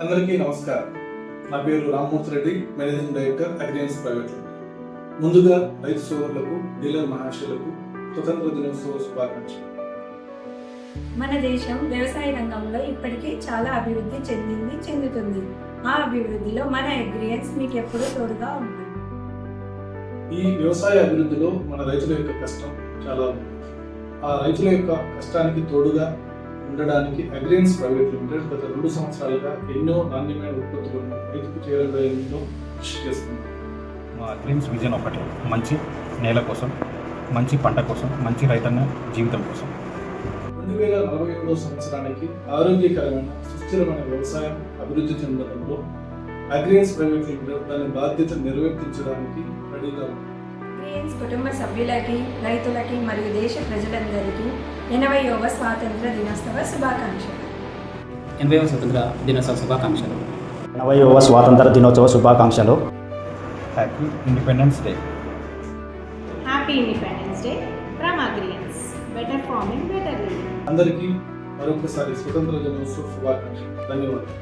అందరికీ నమస్కారం. నా పేరు Rammurthy Reddy, managing director Agriyans private limited. ముందుగా రైతు సోదరులకు, డీలర్ మహాశయులకు స్వతంత్ర దినోత్సవ శుభాకాంక్షలు. మన దేశం వ్యవసాయ రంగంలో ఇప్పటికీ చాలా అభివృద్ధి చెందుతుంది. ఆ అభివృద్ధిలో మన అగ్రియన్స్ మీకు ఎప్పుడూ తోడుగా ఉంటుంది. ఈ వ్యవసాయ అభివృద్ధిలో మన రైతుల యొక్క కష్టం చాలా ఉంది. ఆ రైతుల యొక్క కష్టానికి తోడుగా ఉండడానికి అగ్రియన్స్ ప్రైవేట్ లిమిటెడ్ గత 2 సంవత్సరాలుగా ఎన్నో నాణ్యమైన ఉత్పత్తులను రైతుకు చేరవేయడంలో కృషి చేస్తుంది. మా అగ్రియన్స్ విజన్ ఒకటి, మంచి నేల కోసం, మంచి పంట కోసం, మంచి రైతన్న జీవితం కోసం. 2047 సంవత్సరానికి ఆరోగ్యకరమైన సుస్థిరమైన వ్యవసాయం అభివృద్ధి చెందడంలో అగ్రియన్స్ ప్రైవేట్ లిమిటెడ్ దాని బాధ్యత నిర్వర్తించడానికి రెడీగా ఉంది. అగ్రియన్స్ కుటుంబ సభ్యులకి, రైతులకి మరియు దేశ ప్రజలందరికీ 80వ స్వాతంత్ర దినోత్సవ శుభాకాంక్షలు. 80వ స్వతంత్ర దినోత్సవ శుభాకాంక్షలు. 80వ స్వాతంత్ర దినోత్సవ శుభాకాంక్షలు. Happy independence day. Happy independence day from Agriyans. Better farming, better living. అందరికీ మరొకసారి స్వతంత్ర దినోత్సవ శుభాకాంక్షలు. ధన్యవాదాలు.